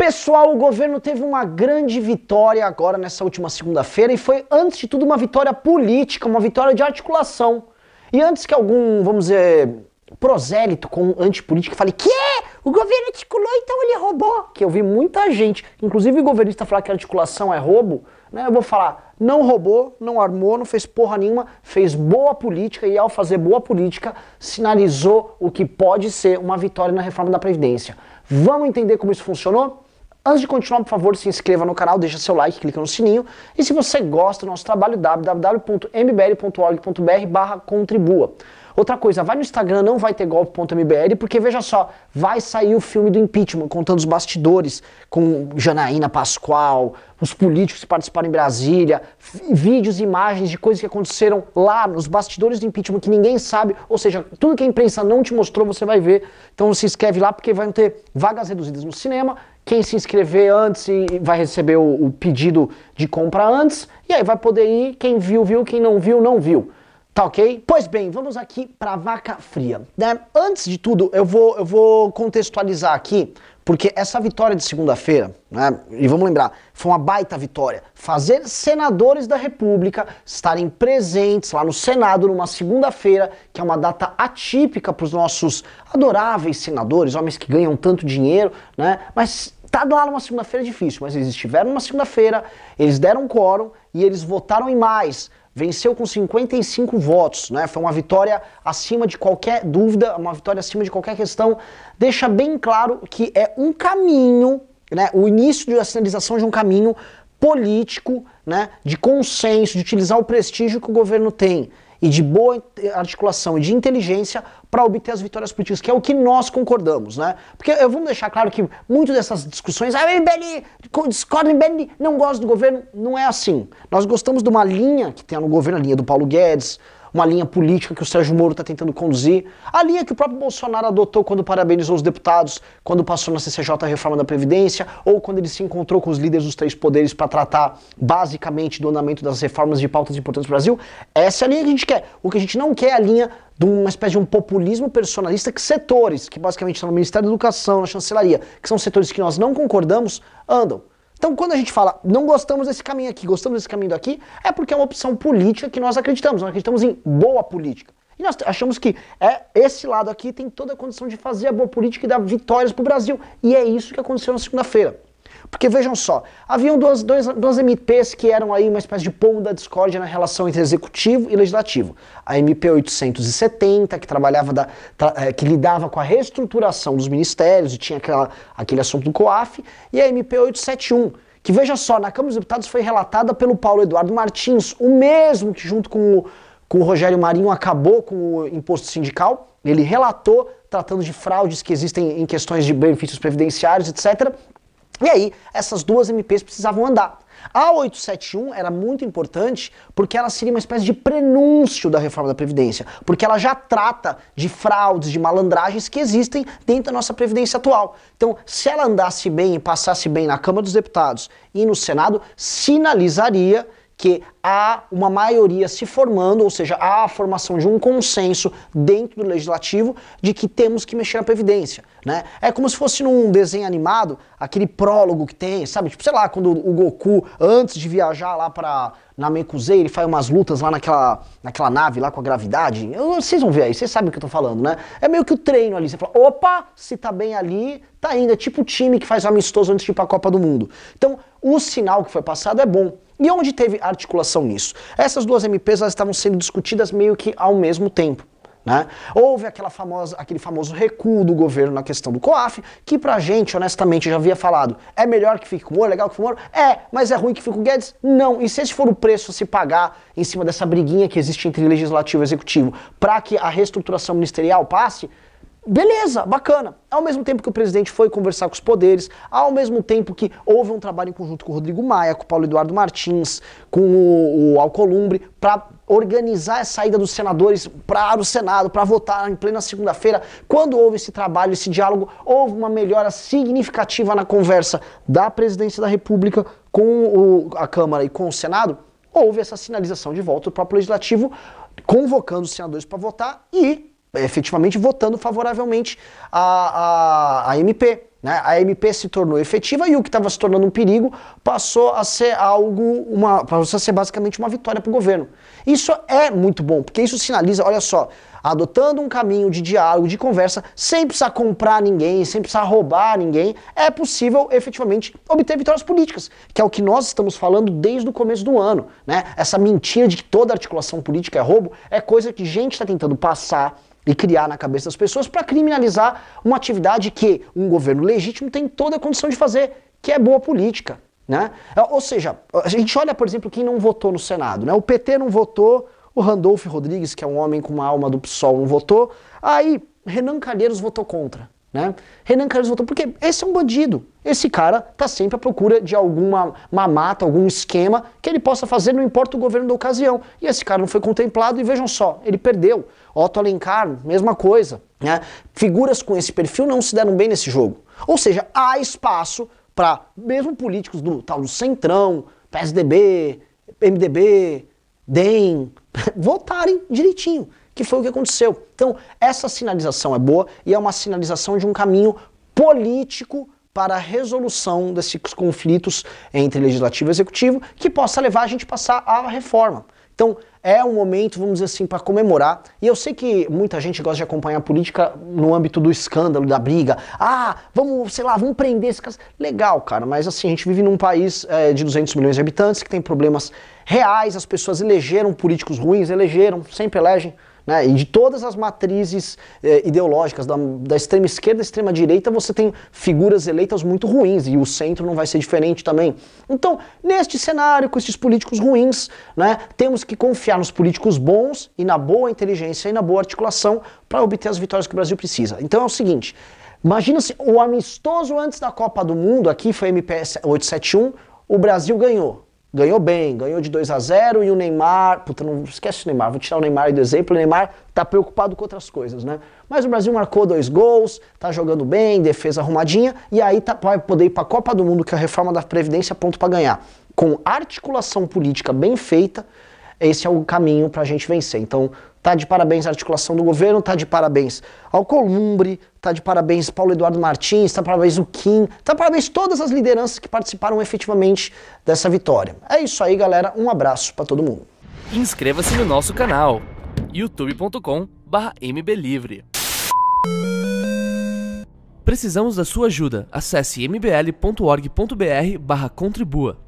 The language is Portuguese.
Pessoal, o governo teve uma grande vitória agora nessa última segunda-feira e foi, antes de tudo, uma vitória política, uma vitória de articulação. E antes que algum, vamos dizer, prosélito com antipolítica fale que o governo articulou, então ele roubou. Que eu vi muita gente, inclusive o governista, falar que a articulação é roubo, né? Eu vou falar, não roubou, não armou, não fez porra nenhuma, fez boa política e ao fazer boa política sinalizou o que pode ser uma vitória na reforma da Previdência. Vamos entender como isso funcionou? Antes de continuar, por favor, se inscreva no canal, deixa seu like, clica no sininho. E se você gosta do nosso trabalho, www.mbl.org.br/contribua. Outra coisa, vai no Instagram, não vai ter golpe.mbl, porque veja só, vai sair o filme do impeachment, contando os bastidores, com Janaína Pascoal, os políticos que participaram em Brasília, vídeos e imagens de coisas que aconteceram lá nos bastidores do impeachment que ninguém sabe, ou seja, tudo que a imprensa não te mostrou você vai ver. Então se inscreve lá porque vai ter vagas reduzidas no cinema. Quem se inscrever antes vai receber o pedido de compra antes, e aí vai poder ir, quem viu, viu, quem não viu, não viu. Tá ok? Pois bem, vamos aqui pra vaca fria, né? Antes de tudo, eu vou contextualizar aqui, porque essa vitória de segunda-feira, né, e vamos lembrar, foi uma baita vitória. Fazer senadores da República estarem presentes lá no Senado numa segunda-feira, que é uma data atípica para os nossos adoráveis senadores, homens que ganham tanto dinheiro, né? Mas tá lá numa segunda-feira difícil, mas eles estiveram numa segunda-feira, eles deram quórum e eles votaram em mais. Venceu com 55 votos, né? Foi uma vitória acima de qualquer dúvida, uma vitória acima de qualquer questão. Deixa bem claro que é um caminho, né? O início da sinalização de um caminho político, né? De consenso, de utilizar o prestígio que o governo tem e de boa articulação e de inteligência para obter as vitórias políticas, que é o que nós concordamos, né? Porque vamos deixar claro que muito dessas discussões, o MBL discorda, o MBL não gosta do governo, não é assim. Nós gostamos de uma linha que tem no governo, a linha do Paulo Guedes, uma linha política que o Sérgio Moro está tentando conduzir, a linha que o próprio Bolsonaro adotou quando parabenizou os deputados, quando passou na CCJ a reforma da Previdência, ou quando ele se encontrou com os líderes dos três poderes para tratar basicamente do andamento das reformas de pautas importantes do Brasil. Essa é a linha que a gente quer. O que a gente não quer é a linha de uma espécie de um populismo personalista que setores, que basicamente estão no Ministério da Educação, na Chancelaria, que são setores que nós não concordamos, andam. Então, quando a gente fala, não gostamos desse caminho aqui, gostamos desse caminho daqui, é porque é uma opção política que nós acreditamos em boa política. E nós achamos que esse lado aqui tem toda a condição de fazer a boa política e dar vitórias para o Brasil. E é isso que aconteceu na segunda-feira. Porque vejam só, haviam duas MPs que eram aí uma espécie de pomo da discórdia na relação entre executivo e legislativo. A MP 870, que trabalhava que lidava com a reestruturação dos ministérios e tinha aquele assunto do COAF, e a MP 871, que veja só, na Câmara dos Deputados foi relatada pelo Paulo Eduardo Martins, o mesmo que junto com o Rogério Marinho acabou com o imposto sindical. Ele relatou tratando de fraudes que existem em questões de benefícios previdenciários, etc. E aí, essas duas MPs precisavam andar. A 871 era muito importante porque ela seria uma espécie de prenúncio da reforma da Previdência, porque ela já trata de fraudes, de malandragens que existem dentro da nossa Previdência atual. Então, se ela andasse bem e passasse bem na Câmara dos Deputados e no Senado, sinalizaria que há uma maioria se formando, ou seja, há a formação de um consenso dentro do Legislativo de que temos que mexer na Previdência, né? É como se fosse num desenho animado, aquele prólogo que tem, sabe? Tipo, sei lá, quando o Goku, antes de viajar lá para Namekusei, ele faz umas lutas lá naquela nave lá com a gravidade. Vocês vão ver aí, vocês sabem o que eu tô falando, né? É meio que o treino ali, você fala, opa, se tá bem ali, tá indo. É tipo o time que faz amistoso antes de ir pra Copa do Mundo. Então, o sinal que foi passado é bom. E onde teve articulação nisso? Essas duas MPs elas estavam sendo discutidas meio que ao mesmo tempo, né? Houve aquele famoso recuo do governo na questão do COAF, que pra gente, honestamente, eu já havia falado, é melhor que fique com o Moro, legal que fique com o Moro? É, mas é ruim que fique com o Guedes? Não. E se esse for o preço a se pagar em cima dessa briguinha que existe entre legislativo e executivo, para que a reestruturação ministerial passe, beleza, bacana. Ao mesmo tempo que o presidente foi conversar com os poderes, ao mesmo tempo que houve um trabalho em conjunto com o Rodrigo Maia, com o Paulo Eduardo Martins, com o Alcolumbre, para organizar a saída dos senadores para o Senado, para votar em plena segunda-feira. Quando houve esse trabalho, esse diálogo, houve uma melhora significativa na conversa da Presidência da República com a Câmara e com o Senado. Houve essa sinalização de volta do próprio Legislativo, convocando os senadores para votar e efetivamente votando favoravelmente a MP, né? A MP se tornou efetiva e o que estava se tornando um perigo passou a ser passou a ser basicamente uma vitória para o governo. Isso é muito bom, porque isso sinaliza, olha só, adotando um caminho de diálogo, de conversa, sem precisar comprar ninguém, sem precisar roubar ninguém, é possível efetivamente obter vitórias políticas, que é o que nós estamos falando desde o começo do ano, né? Essa mentira de que toda articulação política é roubo é coisa que gente está tentando passar e criar na cabeça das pessoas para criminalizar uma atividade que um governo legítimo tem toda a condição de fazer, que é boa política, né? Ou seja, a gente olha, por exemplo, quem não votou no Senado, né? O PT não votou, o Randolfo Rodrigues, que é um homem com uma alma do PSOL, não votou, aí Renan Calheiros votou contra, né? Renan Calheiros votou porque esse é um bandido. Esse cara tá sempre à procura de alguma mamata, algum esquema que ele possa fazer, não importa o governo da ocasião. E esse cara não foi contemplado e vejam só, ele perdeu. Otto Alencar, mesma coisa, né? Figuras com esse perfil não se deram bem nesse jogo. Ou seja, há espaço para mesmo políticos do tal do Centrão, PSDB, MDB, DEM, votarem direitinho, que foi o que aconteceu. Então, essa sinalização é boa e é uma sinalização de um caminho político para a resolução desses conflitos entre legislativo e executivo que possa levar a gente a passar a reforma. Então, é um momento, vamos dizer assim, para comemorar. E eu sei que muita gente gosta de acompanhar a política no âmbito do escândalo, da briga. Ah, vamos, sei lá, vamos prender esse caso. Legal, cara, mas assim, a gente vive num país de 200 milhões de habitantes que tem problemas reais, as pessoas elegeram políticos ruins, sempre elegem, né? E de todas as matrizes ideológicas, da extrema esquerda e extrema direita, você tem figuras eleitas muito ruins, e o centro não vai ser diferente também. Então, neste cenário, com esses políticos ruins, né, temos que confiar nos políticos bons e na boa inteligência e na boa articulação para obter as vitórias que o Brasil precisa. Então é o seguinte, imagina se o amistoso antes da Copa do Mundo, aqui foi MPS 871, o Brasil ganhou. Ganhou bem, ganhou de 2-0 e o Neymar... Puta, não esquece o Neymar, vou tirar o Neymar aí do exemplo. O Neymar tá preocupado com outras coisas, né? Mas o Brasil marcou 2 gols, tá jogando bem, defesa arrumadinha, e aí vai poder ir pra Copa do Mundo, que é a reforma da Previdência, ponto pra ganhar. Com articulação política bem feita, esse é o caminho pra gente vencer. Então, tá de parabéns a articulação do governo, tá de parabéns ao Columbre, tá de parabéns Paulo Eduardo Martins, tá de parabéns o Kim, tá de parabéns todas as lideranças que participaram efetivamente dessa vitória. É isso aí, galera. Um abraço pra todo mundo. Inscreva-se no nosso canal, youtube.com/mblivre. Precisamos da sua ajuda. Acesse mbl.org.br/contribua.